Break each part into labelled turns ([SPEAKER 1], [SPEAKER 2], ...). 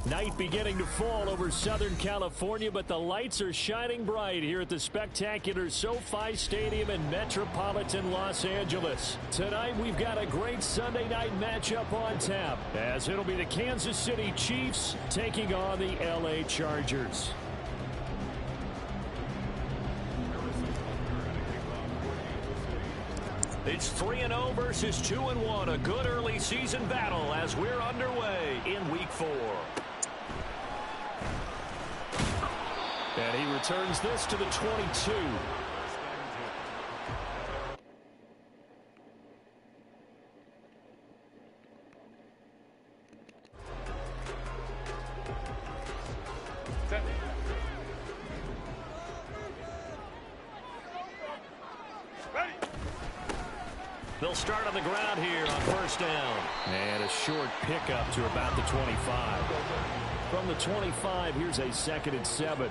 [SPEAKER 1] Night beginning to fall over Southern California, but the lights are shining bright here at the spectacular SoFi Stadium in metropolitan Los Angeles. Tonight, we've got a great Sunday night matchup on tap, as it'll be the Kansas City Chiefs taking on the LA Chargers. It's 3-0 versus 2-1, a good early season battle as we're underway in Week 4. And he returns this to the 22. They'll start on the ground here on first down. And a short pickup to about the 25. From the 25, here's a 2nd and 7.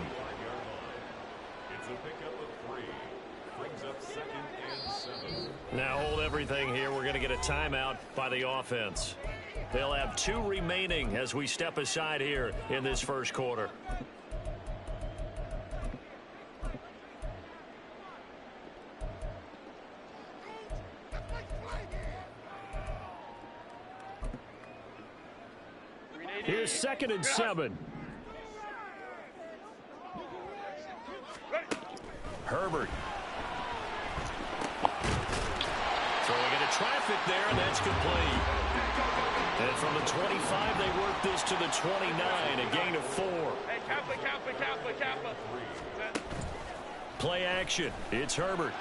[SPEAKER 2] It's a pickup of 3. Brings up 2nd and 7.
[SPEAKER 1] Now hold everything here. We're going to get a timeout by the offense. They'll have 2 remaining as we step aside here in this first quarter. Here's 2nd and 7. Herbert. Throwing into traffic there, and that's complete. And from the 25, they work this to the 29, a gain of 4.
[SPEAKER 3] Hey, Kappa.
[SPEAKER 1] Play action. It's Herbert.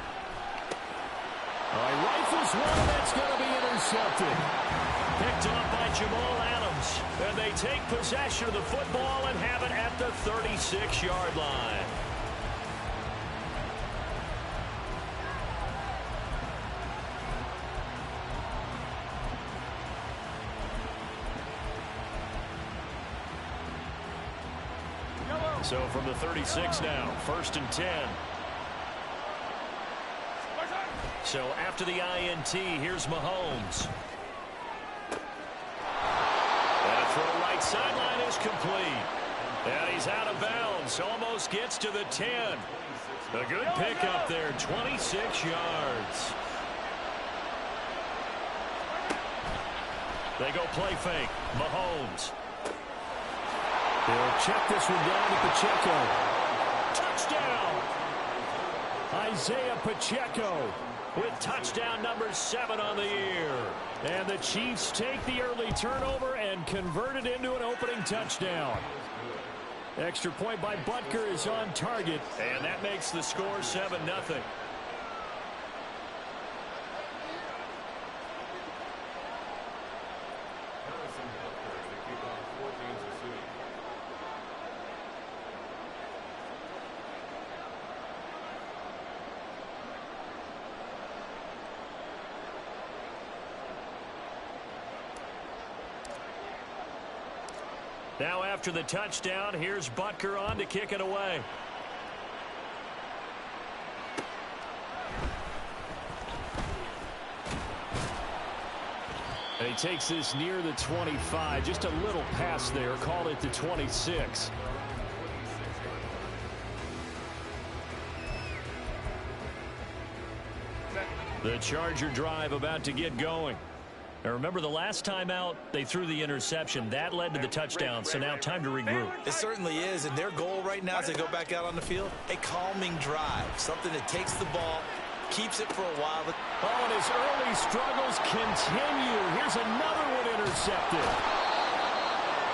[SPEAKER 1] All right, rifles one, that's going to be intercepted. Picked up by Jamal Adams. And they take possession of the football and have it at the 36-yard line. So from the 36 now, 1st and 10. So after the INT, here's Mahomes. That throw right sideline is complete. And he's out of bounds. Almost gets to the 10. A good pickup there, 26 yards. They go play fake. Mahomes. They'll check this one down to Pacheco. Touchdown! Isaiah Pacheco with touchdown number 7 on the year. And the Chiefs take the early turnover and convert it into an opening touchdown. Extra point by Butker is on target. And that makes the score 7-0. Now after the touchdown, here's Butker on to kick it away. And he takes this near the 25. Just a little pass there. Call it the 26. The Charger drive about to get going. Now remember, the last time out, they threw the interception. That led to the touchdown, so now time to regroup.
[SPEAKER 4] It certainly is, and their goal right now as they go back out on the field, a calming drive, something that takes the ball, keeps it for a while.
[SPEAKER 1] Oh, and his early struggles continue. Here's another one intercepted.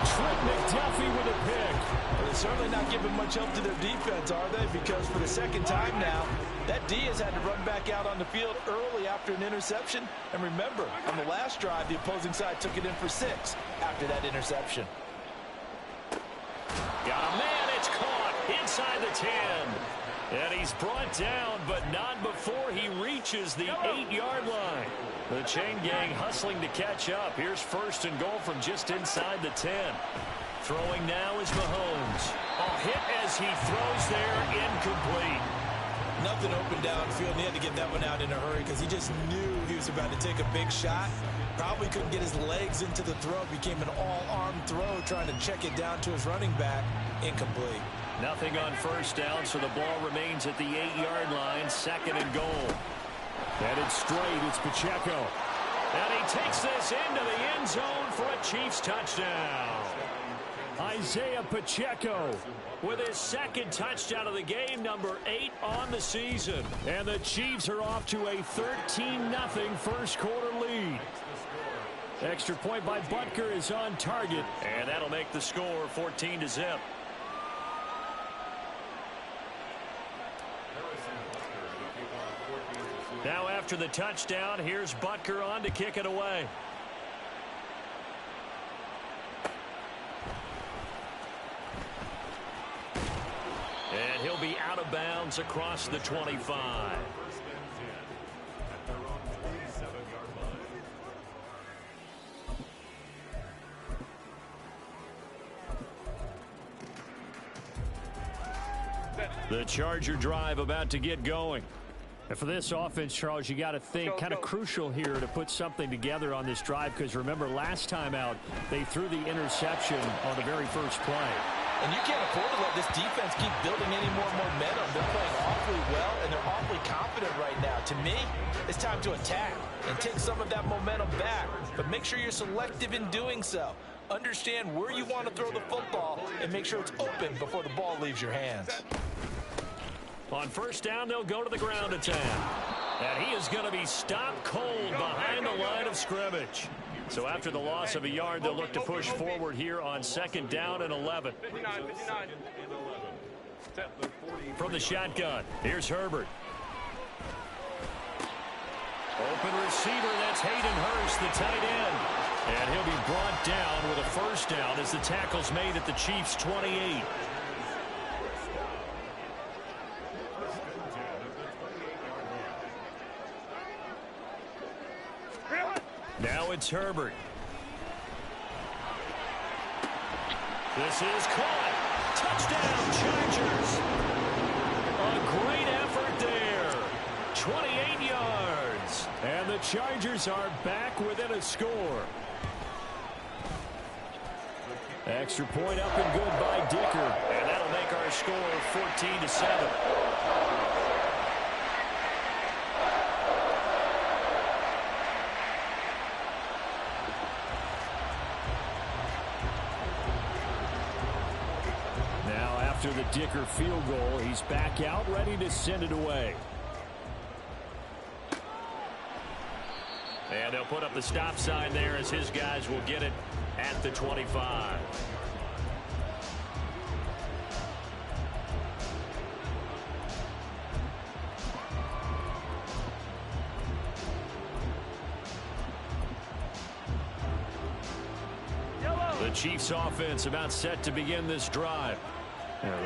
[SPEAKER 1] Trent McDuffie with a pick.
[SPEAKER 5] Well, they're certainly not giving much help to their defense, are they? Because for the 2nd time now, that D has had to run back out on the field early after an interception. And remember, on the last drive, the opposing side took it in for 6 after that interception.
[SPEAKER 1] Got a man, it's caught inside the 10. And he's brought down, but not before he reaches the 8-yard line. The chain gang hustling to catch up. Here's 1st and goal from just inside the 10. Throwing now is Mahomes. A hit as he throws there, incomplete.
[SPEAKER 4] Nothing open downfield, and he had to get that one out in a hurry because he just knew he was about to take a big shot.
[SPEAKER 5] Probably couldn't get his legs into the throw. Became an all-arm throw trying to check it down to his running back. Incomplete.
[SPEAKER 1] Nothing on first down, so the ball remains at the 8-yard line, 2nd and goal. Headed straight, it's Pacheco. And he takes this into the end zone for a Chiefs touchdown. Isaiah Pacheco with his 2nd touchdown of the game, number 8 on the season. And the Chiefs are off to a 13-0 first quarter lead. Extra point by Butker is on target, and that'll make the score 14-0. Now after the touchdown, here's Butker on to kick it away. And he'll be out of bounds across the 25. The Charger drive about to get going. And for this offense, Charles, you got to think kind of crucial here to put something together on this drive, because remember last time out they threw the interception on the very first play.
[SPEAKER 5] And you can't afford to let this defense keep building any more momentum. They're playing awfully well, and they're awfully confident right now. To me, it's time to attack and take some of that momentum back. But make sure you're selective in doing so. Understand where you want to throw the football and make sure it's open before the ball leaves your hands.
[SPEAKER 1] On first down, they'll go to the ground attack. And he is going to be stopped cold behind the line of scrimmage. So after the loss of a yard, they'll look to push forward here on 2nd down and 11. From the shotgun, here's Herbert. Open receiver, that's Hayden Hurst, the tight end. And he'll be brought down with a first down as the tackle's made at the Chiefs' 28. Now it's Herbert. This is caught. Touchdown, Chargers. A great effort there. 28 yards. And the Chargers are back within a score. Extra point up and good by Dicker. And that'll make our score 14-7. After the Dicker field goal, he's back out, ready to send it away. And they'll put up the stop sign there as his guys will get it at the 25. The Chiefs offense about set to begin this drive.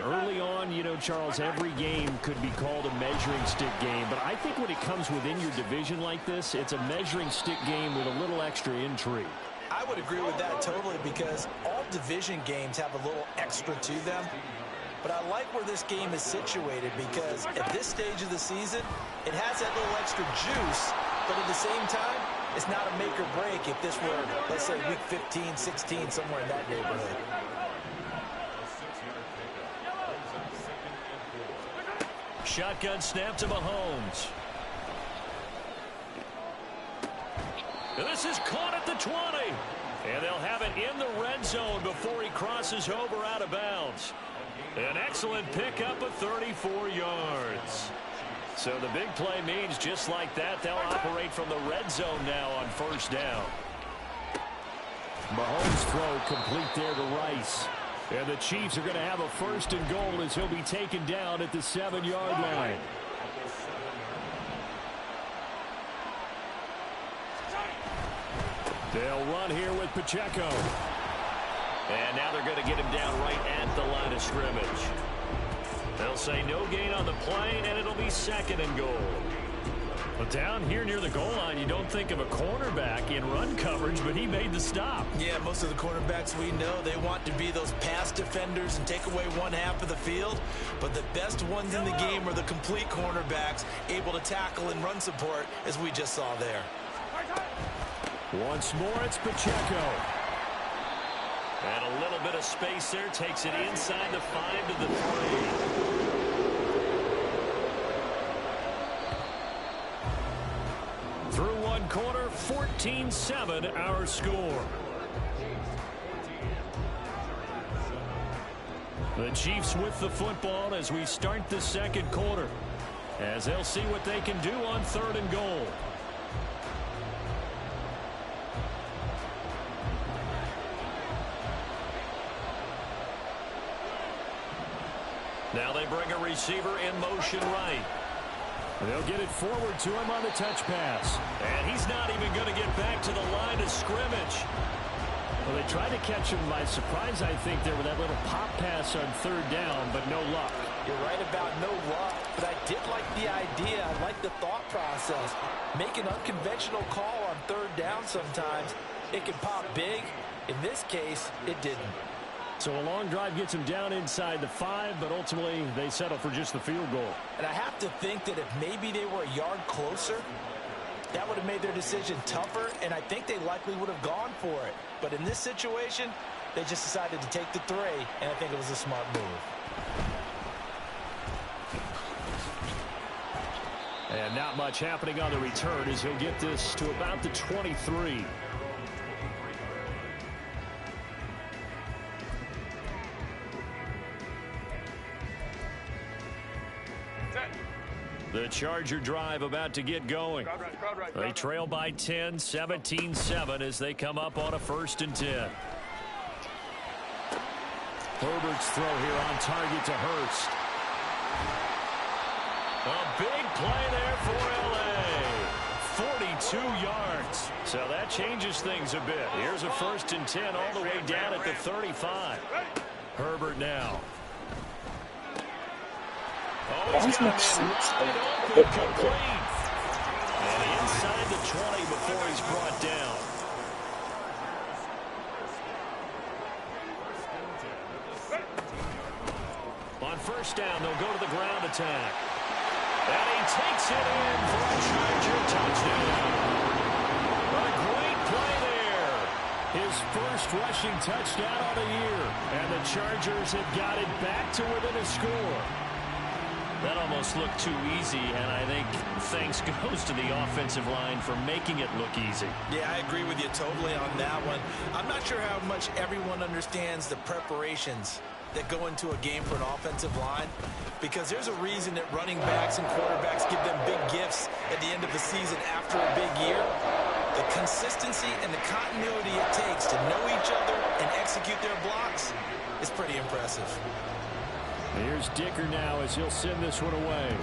[SPEAKER 1] Early on, you know, Charles, every game could be called a measuring stick game. But I think when it comes within your division like this, it's a measuring stick game with a little extra intrigue.
[SPEAKER 5] I would agree with that totally, because all division games have a little extra to them. But I like where this game is situated, because at this stage of the season, it has that little extra juice. But at the same time, it's not a make or break if this were, let's say, week 15, 16, somewhere in that neighborhood.
[SPEAKER 1] Shotgun snap to Mahomes. This is caught at the 20. And they'll have it in the red zone before he crosses over out of bounds. An excellent pickup of 34 yards. So the big play means just like that, they'll operate from the red zone now on first down. Mahomes' throw complete there to Rice. And the Chiefs are going to have a first and goal as he'll be taken down at the 7-yard line. They'll run here with Pacheco. And now they're going to get him down right at the line of scrimmage. They'll say no gain on the play, and it'll be 2nd and goal. But down here near the goal line, you don't think of a cornerback in run coverage, but he made the stop.
[SPEAKER 5] Yeah, most of the cornerbacks we know, they want to be those pass defenders and take away one half of the field. But the best ones in the game are the complete cornerbacks, able to tackle and run support, as we just saw there.
[SPEAKER 1] Once more, it's Pacheco. And a little bit of space there. Takes it inside the 5 to the 3. Through one quarter, 14-7 our score. The Chiefs with the football as we start the second quarter, as they'll see what they can do on 3rd and goal. Now they bring a receiver in motion right. They'll get it forward to him on the touch pass. And he's not even going to get back to the line of scrimmage. Well, they tried to catch him by surprise, I think, there with that little pop pass on 3rd down, but no luck.
[SPEAKER 5] You're right about no luck, but I did like the idea. I like the thought process. Make an unconventional call on 3rd down sometimes. It can pop big. In this case, it didn't.
[SPEAKER 1] So a long drive gets him down inside the 5, but ultimately they settle for just the field goal.
[SPEAKER 5] And I have to think that if maybe they were a yard closer, that would have made their decision tougher, and I think they likely would have gone for it. But in this situation, they just decided to take the 3, and I think it was a smart move.
[SPEAKER 1] And not much happening on the return as he'll get this to about the 23. The Charger drive about to get going. They trail by 10, 17-7 as they come up on a 1st and 10. Herbert's throw here on target to Hurst. A big play there for L.A. 42 yards. So that changes things a bit. Here's a 1st and 10 all the way down at the 35. Herbert now. Oh, he's got him wide open, complete. And inside the 20 before he's brought down. On 1st down, they'll go to the ground attack. And he takes it in for a Charger touchdown. A great play there. His first rushing touchdown of the year. And the Chargers have got it back to within a score. That almost looked too easy, and I think thanks goes to the offensive line for making it look easy.
[SPEAKER 5] Yeah, I agree with you totally on that one. I'm not sure how much everyone understands the preparations that go into a game for an offensive line, because there's a reason that running backs and quarterbacks give them big gifts at the end of the season after a big year. The consistency and the continuity it takes to know each other and execute their blocks is pretty impressive.
[SPEAKER 1] Here's Dicker now as he'll send this one away.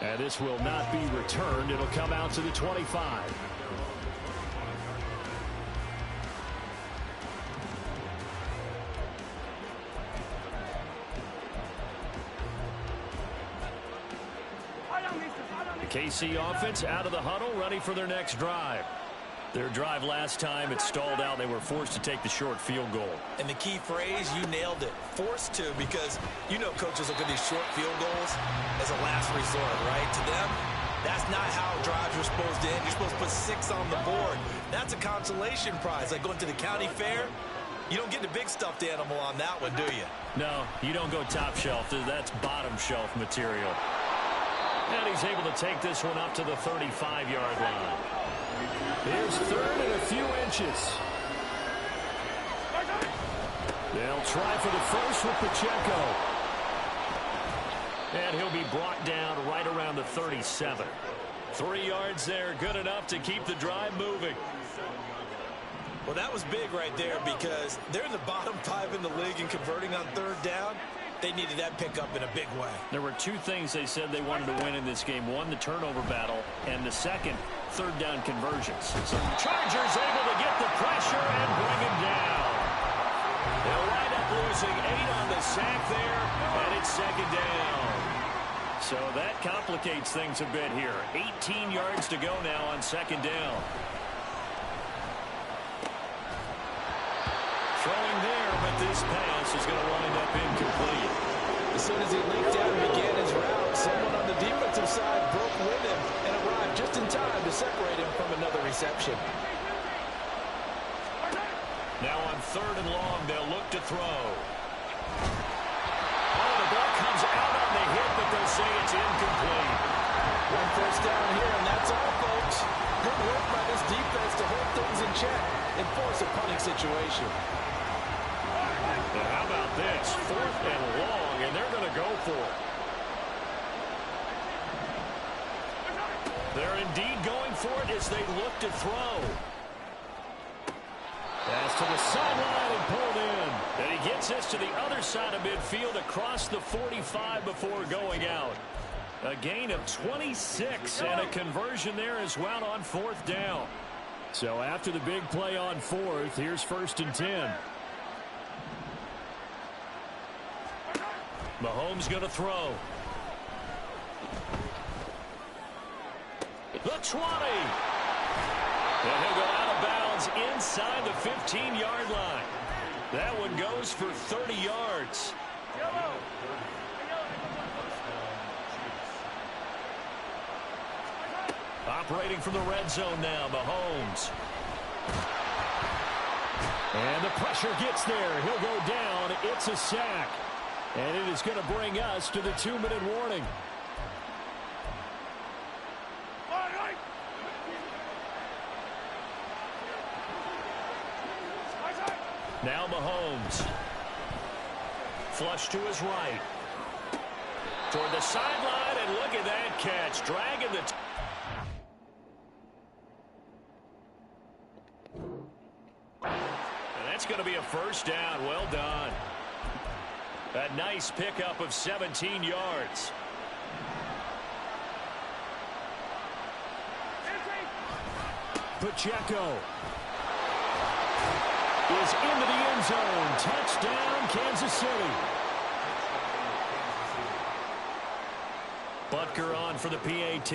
[SPEAKER 1] And this will not be returned. It'll come out to the 25. The KC offense out of the huddle, ready for their next drive. Their drive last time, it stalled out. They were forced to take the short field goal.
[SPEAKER 5] And the key phrase, you nailed it. Forced to, because you know coaches look at these short field goals as a last resort, right? To them, that's not how drives are supposed to end. You're supposed to put 6 on the board. That's a consolation prize. Like going to the county fair, you don't get the big stuffed animal on that one, do you?
[SPEAKER 1] No, you don't go top shelf. That's bottom shelf material. And he's able to take this one up to the 35-yard line. Here's 3rd and a few inches. They'll try for the first with Pacheco. And he'll be brought down right around the 37. 3 yards there, good enough to keep the drive moving.
[SPEAKER 5] Well, that was big right there because they're in the bottom 5 in the league in converting on 3rd down. They needed that pickup in a big way.
[SPEAKER 1] There were 2 things they said they wanted to win in this game. One, the turnover battle, and the second, 3rd down conversions. So the Chargers able to get the pressure and bring him down. They'll wind up losing 8 on the sack there, and it's 2nd down. So that complicates things a bit here. 18 yards to go now on 2nd down. Throwing there, but this pass is going to wind up incomplete.
[SPEAKER 5] As soon as he leaped out and began his route, someone on the defensive side broke with him and arrived just in time to separate him from another reception.
[SPEAKER 1] Now on 3rd and long, they'll look to throw. Oh, the ball comes out on the hit, but they'll say it's incomplete.
[SPEAKER 5] One first down here, and that's all, folks. Good work by this defense to hold things in check and force a punting situation.
[SPEAKER 1] Now how about this? 4th and long, and they're going to go for it. They're indeed going for it as they look to throw. Pass to the sideline and pulled in. And he gets this to the other side of midfield across the 45 before going out. A gain of 26 and a conversion there as well on 4th down. So after the big play on 4th, here's 1st and 10. Mahomes going to throw. The 20. And he'll go out of bounds inside the 15-yard line. That one goes for 30 yards. Operating from the red zone now, Mahomes. And the pressure gets there. He'll go down. It's a sack. And it is going to bring us to the 2-minute warning. Now Mahomes. Flush to his right. Toward the sideline, and look at that catch. Dragging the... And that's going to be a first down. Well done. A nice pickup of 17 yards. Pacheco is into the end zone. Touchdown, Kansas City. Butker on for the PAT.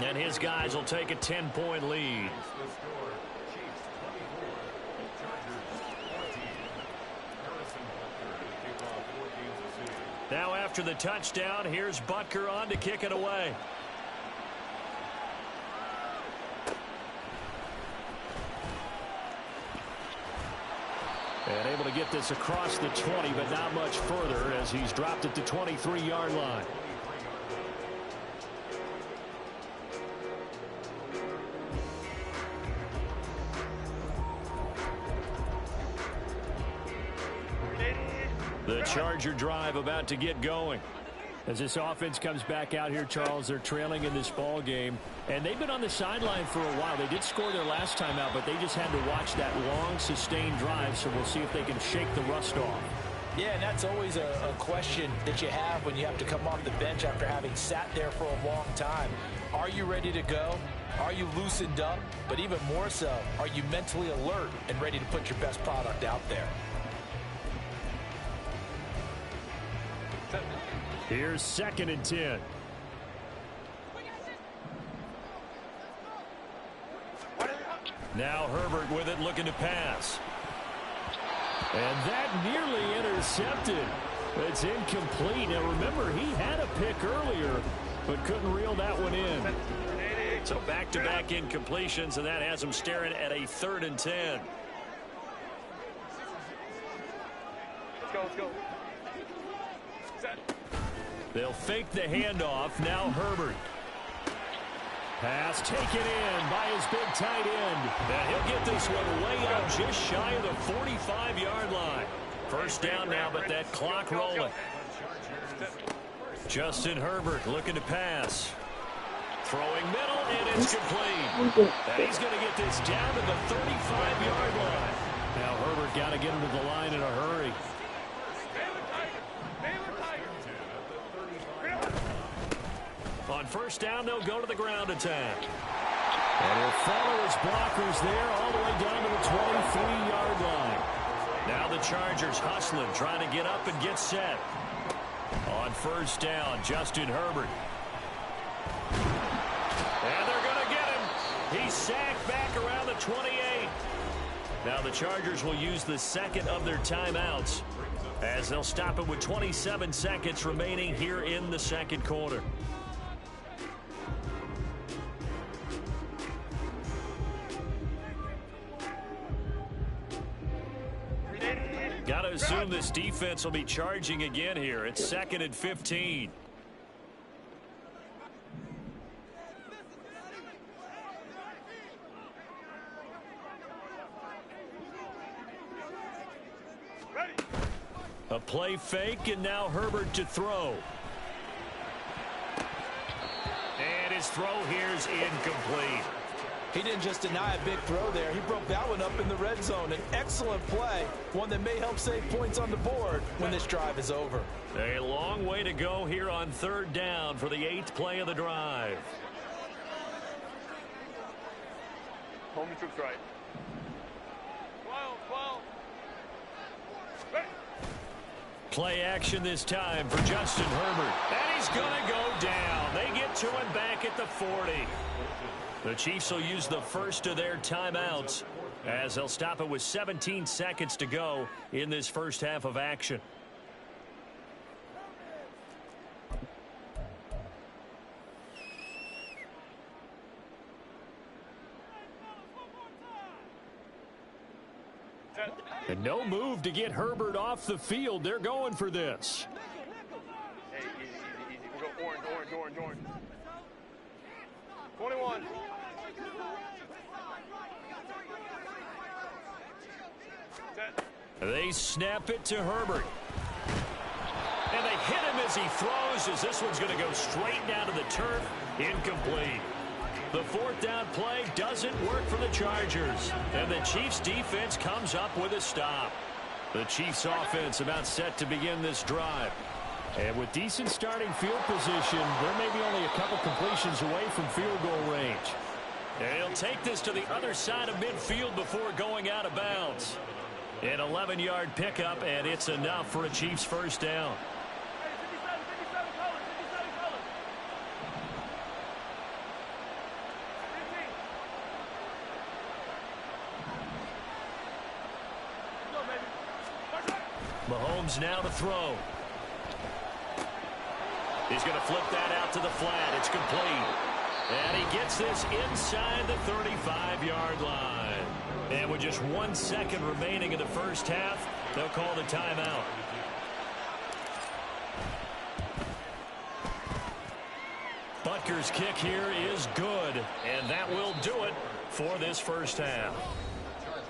[SPEAKER 1] And his guys will take a 10-point lead. Now after the touchdown, here's Butker on to kick it away. And able to get this across the 20, but not much further as he's dropped it to 23-yard line. The Charger drive about to get going. As this offense comes back out here, Charles, they're trailing in this ball game, and they've been on the sideline for a while. They did score their last time out, but they just had to watch that long, sustained drive, so we'll see if they can shake the rust off.
[SPEAKER 5] Yeah, and that's always a question that you have when you have to come off the bench after having sat there for a long time. Are you ready to go? Are you loosened up? But even more so, are you mentally alert and ready to put your best product out there?
[SPEAKER 1] Here's 2nd and 10. Now Herbert with it, looking to pass. And that nearly intercepted. It's incomplete. Now remember, he had a pick earlier, but couldn't reel that one in. So back-to-back incompletions, and that has him staring at a 3rd and 10.
[SPEAKER 3] Let's go. Set.
[SPEAKER 1] They'll fake the handoff. Now Herbert. Pass taken in by his big tight end. And he'll get this one way out just shy of the 45-yard line. First down now, but that clock rolling. Justin Herbert looking to pass. Throwing middle, and it's complete. And he's going to get this down to the 35-yard line. Now Herbert got to get him to the line in a hurry. On first down, they'll go to the ground attack. And he'll follow his blockers there all the way down to the 23-yard line. Now the Chargers hustling, trying to get up and get set. On first down, Justin Herbert. And they're going to get him. He's sacked back around the 28. Now the Chargers will use the second of their timeouts as they'll stop it with 27 seconds remaining here in the second quarter. Got to assume this defense will be charging again here. It's 2nd and 15. A play fake, and now Herbert to throw. And his throw here is incomplete.
[SPEAKER 5] He didn't just deny a big throw there. He broke that one up in the red zone. An excellent play, one that may help save points on the board when this drive is over.
[SPEAKER 1] A long way to go here on 3rd down for the 8th play of the drive.
[SPEAKER 3] Home troops right. 12.
[SPEAKER 1] Play action this time for Justin Herbert. And he's going to go down. They get to him back at the 40. The Chiefs will use the first of their timeouts as they'll stop it with 17 seconds to go in this first half of action. And no move to get Herbert off the field. They're going for this.
[SPEAKER 3] Hey, easy. We'll go orange. 21.
[SPEAKER 1] They snap it to Herbert. And they hit him as he throws, as this one's going to go straight down to the turf. Incomplete. The 4th down play doesn't work for the Chargers. And the Chiefs defense comes up with a stop. The Chiefs offense about set to begin this drive. And with decent starting field position, they're maybe only a couple completions away from field goal range. And he'll take this to the other side of midfield before going out of bounds. An 11-yard pickup, and it's enough for a Chiefs first down. Mahomes now to throw. He's going to flip that out to the flat. It's complete. And he gets this inside the 35-yard line. And with just 1 second remaining in the first half, they'll call the timeout. Butker's kick here is good, and that will do it for this first half.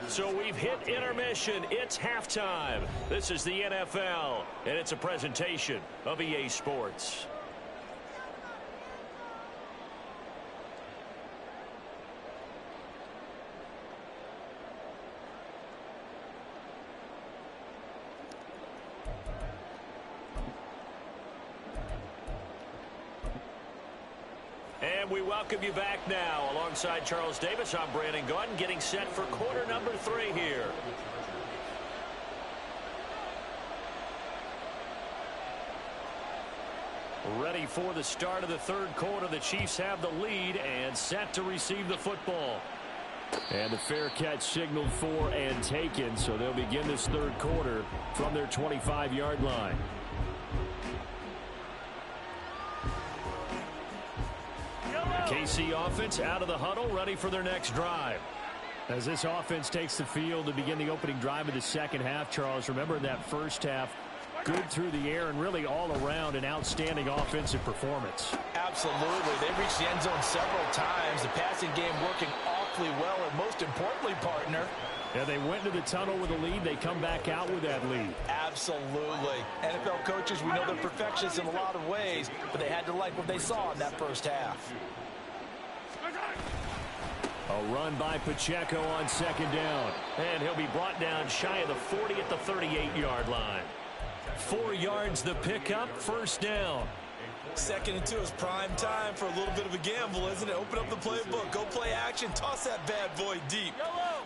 [SPEAKER 1] So we've hit intermission. It's halftime. This is the NFL, and it's a presentation of EA Sports. And we welcome you back now. Alongside Charles Davis, I'm Brandon Gaudin, getting set for quarter number 3 here. Ready for the start of the 3rd quarter. The Chiefs have the lead and set to receive the football. And the fair catch signaled for and taken, so they'll begin this 3rd quarter from their 25-yard line. KC offense out of the huddle, ready for their next drive. As this offense takes the field to begin the opening drive of the second half, Charles, remember in that first half, good through the air and really all around an outstanding offensive performance.
[SPEAKER 5] Absolutely. They reached the end zone several times. The passing game working awfully well, and most importantly, partner,
[SPEAKER 1] yeah, they went into the tunnel with a lead. They come back out with that lead.
[SPEAKER 5] Absolutely. NFL coaches, we know they're perfectionists in a lot of ways, but they had to like what they saw in that first half.
[SPEAKER 1] A run by Pacheco on second down. And he'll be brought down shy of the 40 at the 38-yard line. 4 yards the pickup, first down.
[SPEAKER 5] 2nd and 2 is prime time for a little bit of a gamble, isn't it? Open up the playbook, go play action, toss that bad boy deep.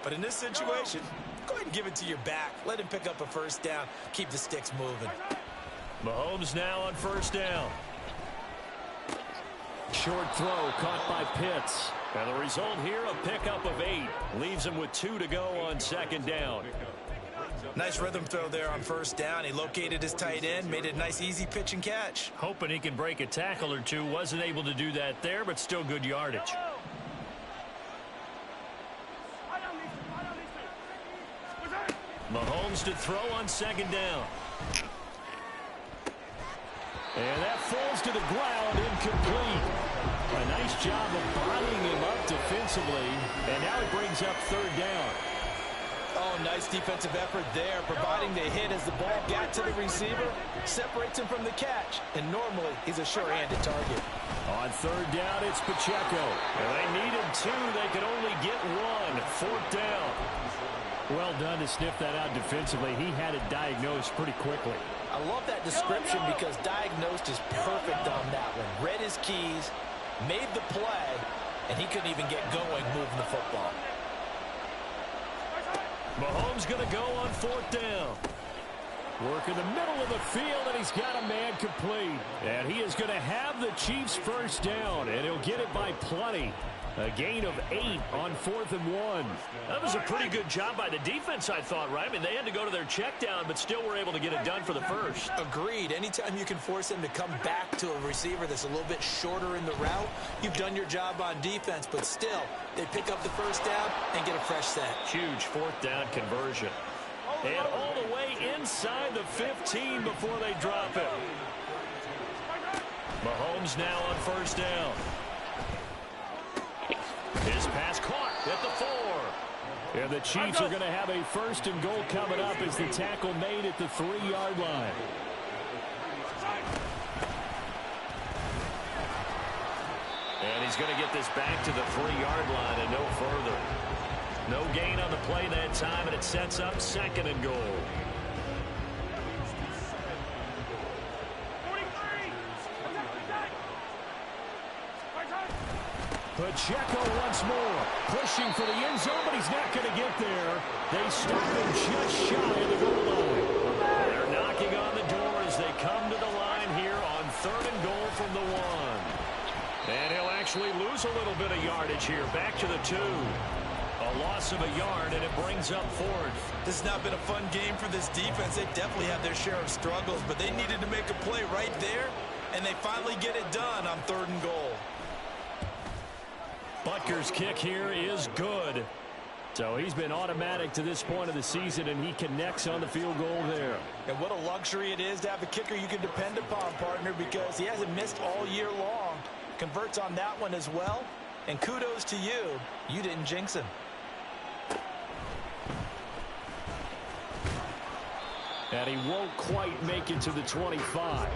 [SPEAKER 5] But in this situation, go ahead and give it to your back. Let him pick up a first down. Keep the sticks moving.
[SPEAKER 1] Mahomes now on first down. Short throw caught by Pitts. And the result here, a pickup of 8. Leaves him with 2 to go on second down.
[SPEAKER 4] Nice rhythm throw there on first down. He located his tight end, made it a nice easy pitch and catch.
[SPEAKER 1] Hoping he can break a tackle or two. Wasn't able to do that there, but still good yardage. Mahomes to throw on second down. And that falls to the ground, incomplete. A nice job of bodying him up defensively. And now he brings up third down.
[SPEAKER 5] Oh, nice defensive effort there, providing the hit as the ball got to the receiver, separates him from the catch, and normally he's a sure-handed target.
[SPEAKER 1] On third down, it's Pacheco. And they needed 2. They could only get 1. Fourth down. Well done to sniff that out defensively. He had it diagnosed pretty quickly.
[SPEAKER 5] I love that description because diagnosed is perfect on that one. Read his keys, made the play, and he couldn't even get going moving the football.
[SPEAKER 1] Mahomes going to go on fourth down. Work in the middle of the field, and he's got a man complete. And he is going to have the Chiefs first down, and he'll get it by plenty. A gain of 8 on 4th and 1. That was a pretty good job by the defense, I thought, right? I mean, they had to go to their check down, but still were able to get it done for the first.
[SPEAKER 4] Agreed. Anytime you can force him to come back to a receiver that's a little bit shorter in the route, you've done your job on defense, but still, they pick up the first down and get a fresh set.
[SPEAKER 1] Huge fourth down conversion. And all the way inside the 15 before they drop it. Mahomes now on first down. His pass caught at the 4. And the Chiefs are going to have a first and goal coming up as the tackle made at the 3-yard line. And he's going to get this back to the 3-yard line and no further. No gain on the play that time, and it sets up second and goal. Pacheco once more, pushing for the end zone, but he's not going to get there. They stop him just shy of the goal line. They're knocking on the door as they come to the line here on 3rd and goal from the 1. And he'll actually lose a little bit of yardage here, back to the 2. A loss of a yard, and it brings up 4th.
[SPEAKER 4] This has not been a fun game for this defense. They definitely had their share of struggles, but they needed to make a play right there, and they finally get it done on 3rd and goal.
[SPEAKER 1] Butker's kick here is good. So he's been automatic to this point of the season, and he connects on the field goal there.
[SPEAKER 5] And what a luxury it is to have a kicker you can depend upon, partner, because he hasn't missed all year long. Converts on that one as well. And kudos to you. You didn't jinx him.
[SPEAKER 1] And he won't quite make it to the 25.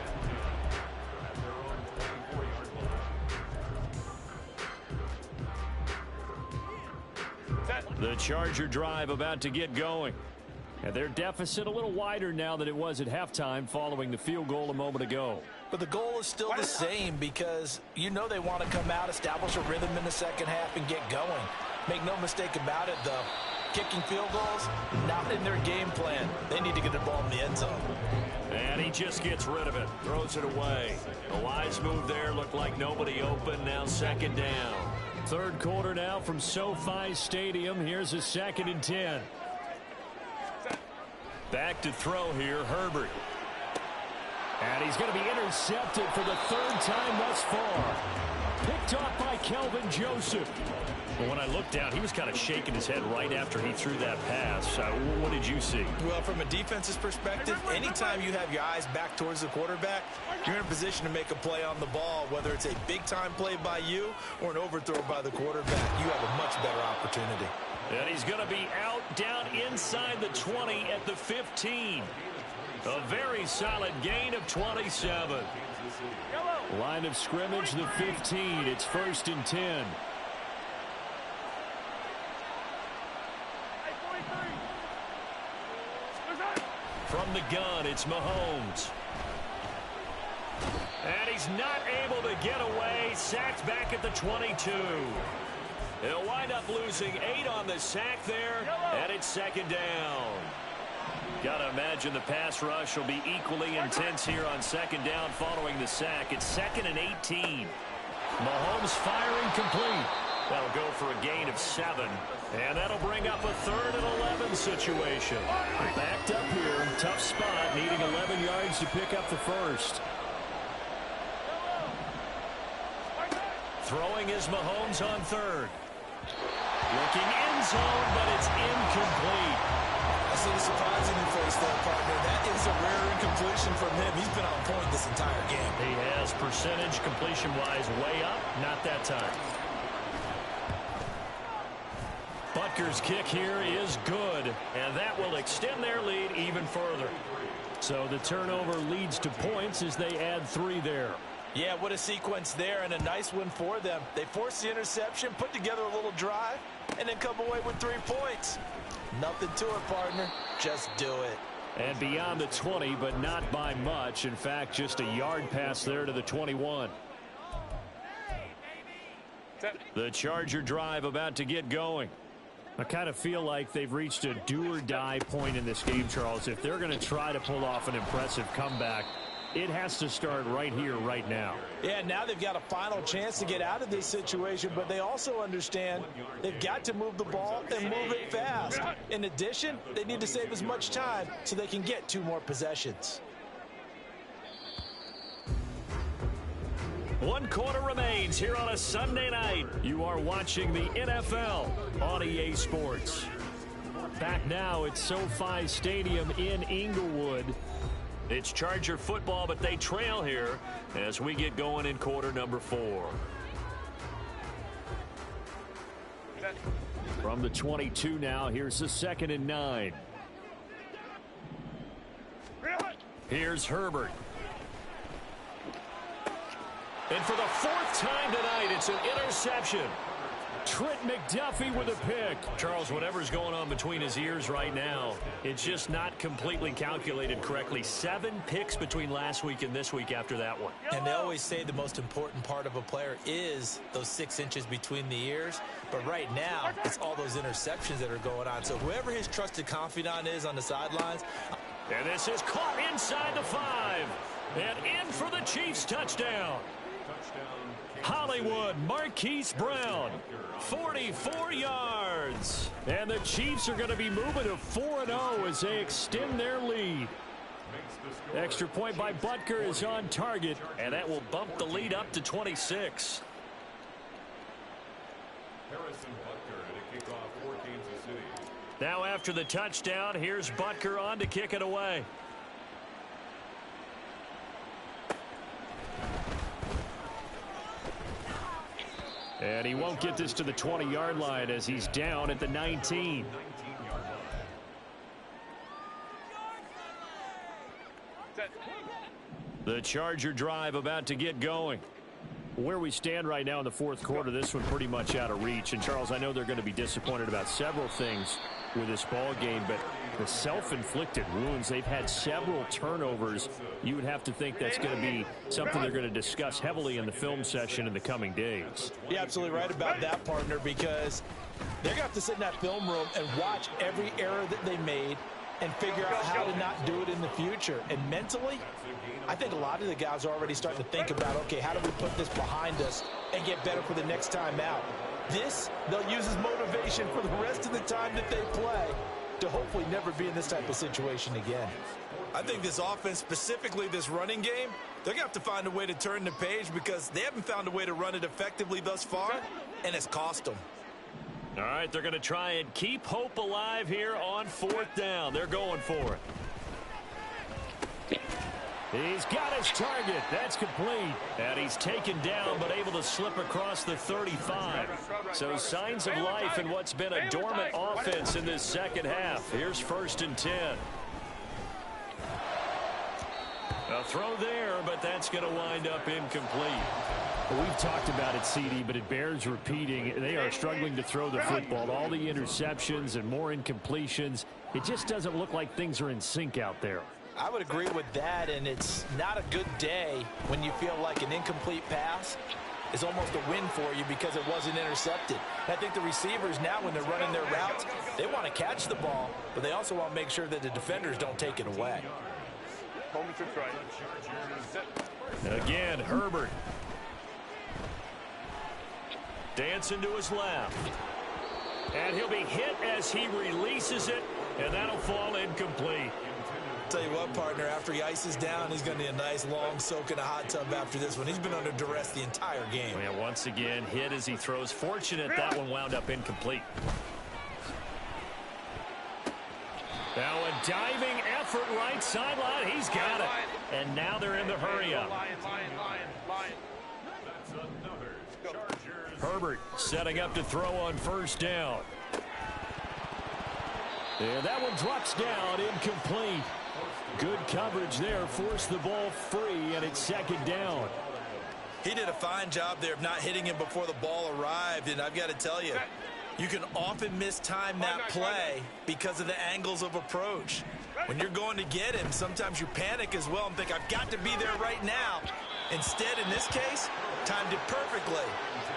[SPEAKER 1] The Charger drive about to get going. And their deficit a little wider now than it was at halftime following the field goal a moment ago.
[SPEAKER 5] But the goal is still the same because you know they want to come out, establish a rhythm in the second half, and get going. Make no mistake about it, though. Kicking field goals, not in their game plan. They need to get the ball in the end zone.
[SPEAKER 1] And he just gets rid of it, throws it away. A wise move there, looked like nobody open, now second down. 3rd quarter now from SoFi Stadium. Here's a 2nd and 10. Back to throw here, Herbert. And he's going to be intercepted for the 3rd time thus far. Picked off by Kelvin Joseph. But when I looked down, he was kind of shaking his head right after he threw that pass. What did you see?
[SPEAKER 4] Well, from a defense's perspective, anytime you have your eyes back towards the quarterback, you're in a position to make a play on the ball, whether it's a big-time play by you or an overthrow by the quarterback. You have a much better opportunity.
[SPEAKER 1] And he's going to be out down inside the 20 at the 15. A very solid gain of 27. Line of scrimmage, the 15. It's 1st and 10. From the gun, it's Mahomes. And he's not able to get away. Sacked back at the 22. He'll wind up losing 8 on the sack there, and it's 2nd down. Got to imagine the pass rush will be equally intense here on 2nd down following the sack. It's 2nd and 18. Mahomes firing complete. That'll go for a gain of 7. And that'll bring up a 3rd and 11 situation. Backed up here. Tough spot. Needing 11 yards to pick up the first. Throwing is Mahomes on 3rd. Looking end zone, but it's incomplete.
[SPEAKER 4] That's a little surprising in face there, partner. That is a rare incompletion from him. He's been on point this entire game.
[SPEAKER 1] He has percentage completion-wise way up. Not that time. Butker's kick here is good, and that will extend their lead even further. So the turnover leads to points as they add 3 there.
[SPEAKER 5] Yeah, what a sequence there, and a nice win for them. They forced the interception, put together a little drive, and then come away with 3 points. Nothing to it, partner. Just do it.
[SPEAKER 1] And beyond the 20, but not by much. In fact, just a yard pass there to the 21. The Charger drive about to get going. I kind of feel like they've reached a do-or-die point in this game, Charles. If they're going to try to pull off an impressive comeback, it has to start right here, right now.
[SPEAKER 5] Yeah, now they've got a final chance to get out of this situation, but they also understand they've got to move the ball and move it fast. In addition, they need to save as much time so they can get 2 more possessions.
[SPEAKER 1] 1 quarter remains here on a Sunday night. You are watching the NFL on EA Sports. Back now at SoFi Stadium in Inglewood. It's Charger football, but they trail here as we get going in quarter number 4. From the 22 now, here's the 2nd and 9. Here's Herbert. And for the 4th time tonight, it's an interception. Trent McDuffie with a pick. Charles, whatever's going on between his ears right now, it's just not completely calculated correctly. 7 picks between last week and this week after that one.
[SPEAKER 5] And they always say the most important part of a player is those 6 inches between the ears. But right now, it's all those interceptions that are going on. So whoever his trusted confidant is on the sidelines.
[SPEAKER 1] And this is caught inside the 5. And in for the Chiefs touchdown. Hollywood Marquise Brown, 44 yards. And the Chiefs are going to be moving to 4-0 as they extend their lead. Extra point by Butker is on target, and that will bump the lead up to 26. Now after the touchdown, here's Butker on to kick it away. And he won't get this to the 20-yard line as he's down at the 19. The Charger drive about to get going. Where we stand right now in the 4th quarter, this one pretty much out of reach. And, Charles, I know they're going to be disappointed about several things with this ball game, but the self-inflicted wounds, they've had several turnovers. You would have to think that's going to be something they're going to discuss heavily in the film session in the coming days.
[SPEAKER 5] You're absolutely right about that, partner, because they're going to have to sit in that film room and watch every error that they made and figure out how to not do it in the future. And mentally, I think a lot of the guys are already starting to think about, okay, how do we put this behind us and get better for the next time out? This, they'll use as motivation for the rest of the time that they play to hopefully never be in this type of situation again.
[SPEAKER 4] I think this offense, specifically this running game, they're going to have to find a way to turn the page because they haven't found a way to run it effectively thus far, and it's cost them.
[SPEAKER 1] All right, they're going to try and keep hope alive here on 4th down. They're going for it. He's got his target. That's complete. And he's taken down but able to slip across the 35. So signs of life in what's been a dormant offense in this second half. Here's 1st and 10. A throw there, but that's going to wind up incomplete. Well, we've talked about it, CD, but it bears repeating. They are struggling to throw the football. All the interceptions and more incompletions. It just doesn't look like things are in sync out there.
[SPEAKER 5] I would agree with that, and it's not a good day when you feel like an incomplete pass is almost a win for you because it wasn't intercepted. I think the receivers now, when they're running their routes, they want to catch the ball, but they also want to make sure that the defenders don't take it away.
[SPEAKER 1] Dancing to his left. And he'll be hit as he releases it, and that'll fall incomplete.
[SPEAKER 4] Tell you what, partner, after he ices down, he's going to need a nice long soak in a hot tub after this one. He's been under duress the entire game.
[SPEAKER 1] And once again, hit as he throws. Fortunate that one wound up incomplete. Now a diving effort right sideline. He's got it. And now they're in the hurry-up. Herbert setting up to throw on first down. And that one drops down, incomplete. Good coverage there, forced the ball free, and it's second down.
[SPEAKER 4] He did a fine job there of not hitting him before the ball arrived, and I've got to tell you, you can often mistime that play because of the angles of approach. When you're going to get him, sometimes you panic as well and think, I've got to be there right now. Instead, in this case, timed it perfectly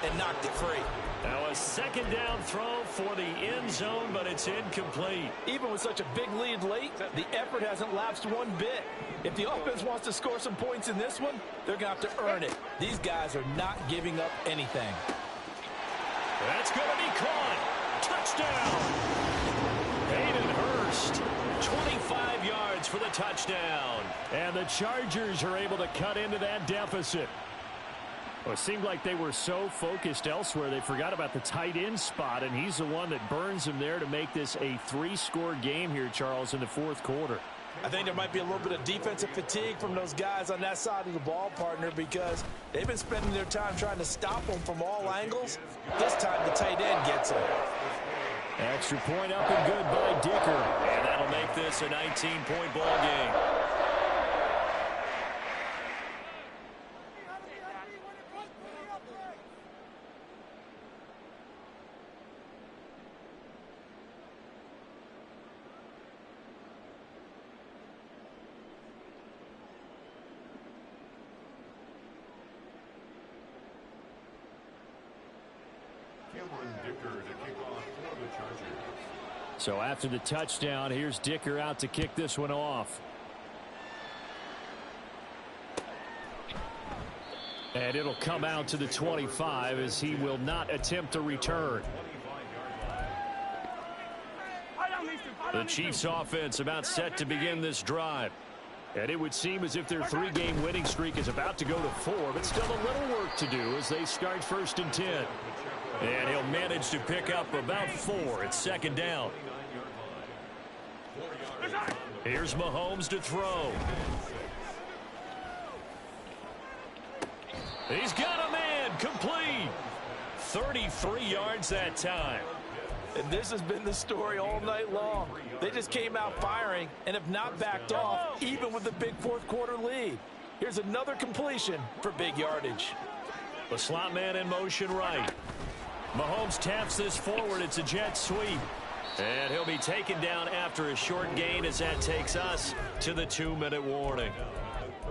[SPEAKER 4] and knocked it free.
[SPEAKER 1] Now a second down throw for the end zone, but it's incomplete.
[SPEAKER 5] Even with such a big lead late, the effort hasn't lapsed one bit. If the offense wants to score some points in this one, they're going to have to earn it. These guys are not giving up anything.
[SPEAKER 1] That's going to be caught. Touchdown. Hayden Hurst, 25 yards for the touchdown. And the Chargers are able to cut into that deficit. Well, it seemed like they were so focused elsewhere, they forgot about the tight end spot, and he's the one that burns them there to make this a 3-score game here, Charles, in the fourth quarter.
[SPEAKER 5] I think there might be a little bit of defensive fatigue from those guys on that side of the ball, partner, because they've been spending their time trying to stop them from all angles. This time the tight end gets it.
[SPEAKER 1] Extra point up and good by Dicker. And that'll make this a 19-point ball game. So after the touchdown, here's Dicker out to kick this one off. And it'll come out to the 25 as he will not attempt a return. The Chiefs offense about set to begin this drive. And it would seem as if their 3-game winning streak is about to go to 4, but still a little work to do as they start 1st and 10. And he'll manage to pick up about 4. It's second down. Here's Mahomes to throw. He's got a man, complete. 33 yards that time.
[SPEAKER 5] And this has been the story all night long. They just came out firing and have not backed off, even with the big fourth quarter lead. Here's another completion for big yardage.
[SPEAKER 1] The slot man in motion right. Mahomes taps this forward. It's a jet sweep. And he'll be taken down after a short gain as that takes us to the 2-minute warning.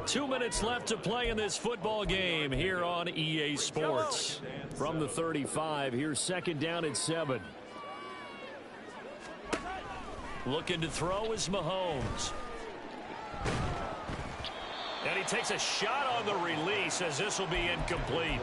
[SPEAKER 1] 2 minutes left to play in this football game here on EA Sports. From the 35, here's second down and 7. Looking to throw is Mahomes. And he takes a shot on the release as this will be incomplete.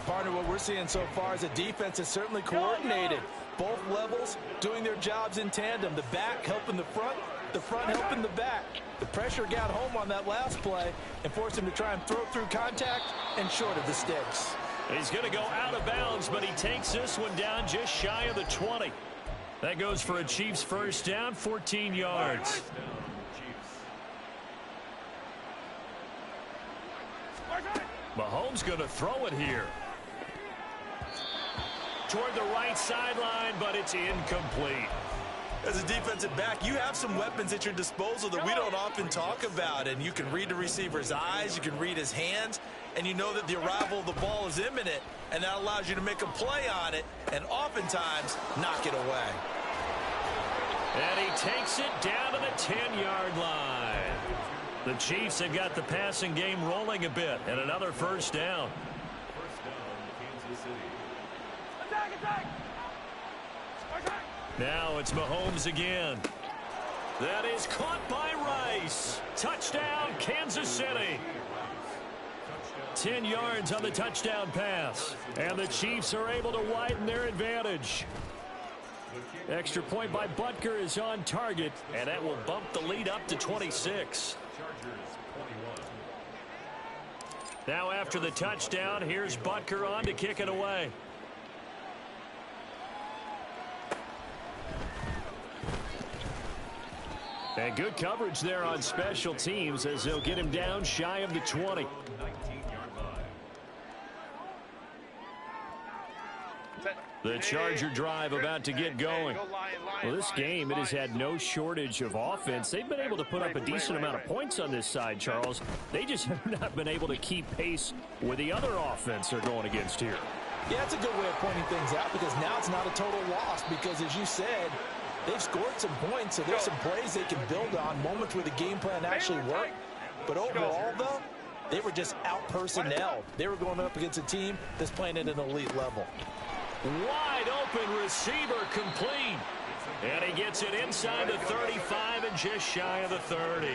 [SPEAKER 5] Partner, what we're seeing so far is a defense that's certainly coordinated. Both levels doing their jobs in tandem. The back helping the front helping the back. The pressure got home on that last play and forced him to try and throw through contact and short of the sticks.
[SPEAKER 1] He's going to go out of bounds, but he takes this one down just shy of the 20. That goes for a Chiefs first down, 14 yards. Mahomes going to throw it here. Toward the right sideline, but it's incomplete.
[SPEAKER 4] As a defensive back, you have some weapons at your disposal that we don't often talk about. And you can read the receiver's eyes, you can read his hands, and you know that the arrival of the ball is imminent, and that allows you to make a play on it and oftentimes knock it away.
[SPEAKER 1] And he takes it down to the 10-yard line. The Chiefs have got the passing game rolling a bit, and another first down. Now it's Mahomes again. That is caught by Rice. Touchdown, Kansas City. 10 yards on the touchdown pass. And the Chiefs are able to widen their advantage. Extra point by Butker is on target, and that will bump the lead up to 26. Now after the touchdown, here's Butker on to kick it away. And good coverage there on special teams as they'll get him down shy of the 20. The Charger drive about to get going. Well, this game, it has had no shortage of offense. They've been able to put up a decent amount of points on this side, Charles. They just have not been able to keep pace with the other offense they're going against here.
[SPEAKER 5] Yeah, that's a good way of pointing things out because now it's not a total loss because, as you said, they've scored some points, so there's some plays they can build on, moments where the game plan actually worked. But overall, though, they were just out-personnel. They were going up against a team that's playing at an elite level.
[SPEAKER 1] Wide open receiver complete. And he gets it inside the 35 and just shy of the 30.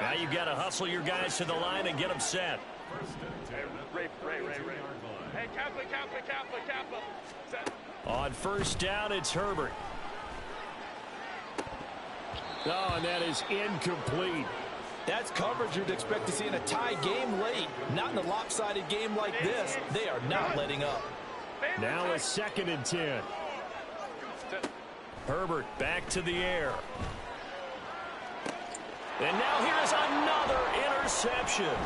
[SPEAKER 1] Now you've got to hustle your guys to the line and get them set.
[SPEAKER 3] Ray. Hey, Kaplan. Set.
[SPEAKER 1] On first down, it's Herbert. Oh, and that is incomplete.
[SPEAKER 5] That's coverage you'd expect to see in a tie game late. Not in a lopsided game like this. They are not letting up.
[SPEAKER 1] Now a 2nd and 10. Herbert back to the air. And now here's another interception.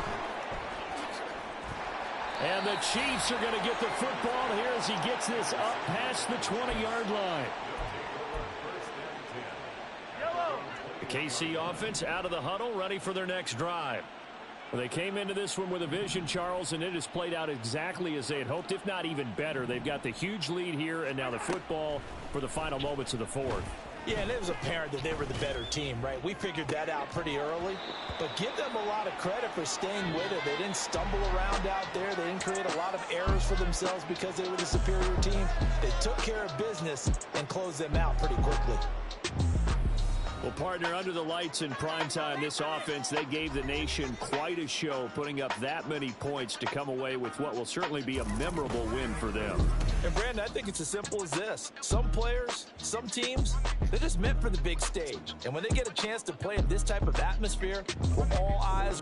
[SPEAKER 1] And the Chiefs are going to get the football here as he gets this up past the 20-yard line. The KC offense out of the huddle, ready for their next drive. Well, they came into this one with a vision, Charles, and it has played out exactly as they had hoped, if not even better. They've got the huge lead here, and now the football for the final moments of the fourth.
[SPEAKER 5] Yeah, and it was apparent that they were the better team, right? We figured that out pretty early. But give them a lot of credit for staying with it. They didn't stumble around out there. They didn't create a lot of errors for themselves because they were the superior team. They took care of business and closed them out pretty quickly.
[SPEAKER 1] Well, partner, under the lights in primetime, this offense, they gave the nation quite a show, putting up that many points to come away with what will certainly be a memorable win for them.
[SPEAKER 5] And, Brandon, I think it's as simple as this. Some players, some teams, they're just meant for the big stage. And when they get a chance to play in this type of atmosphere, where all eyes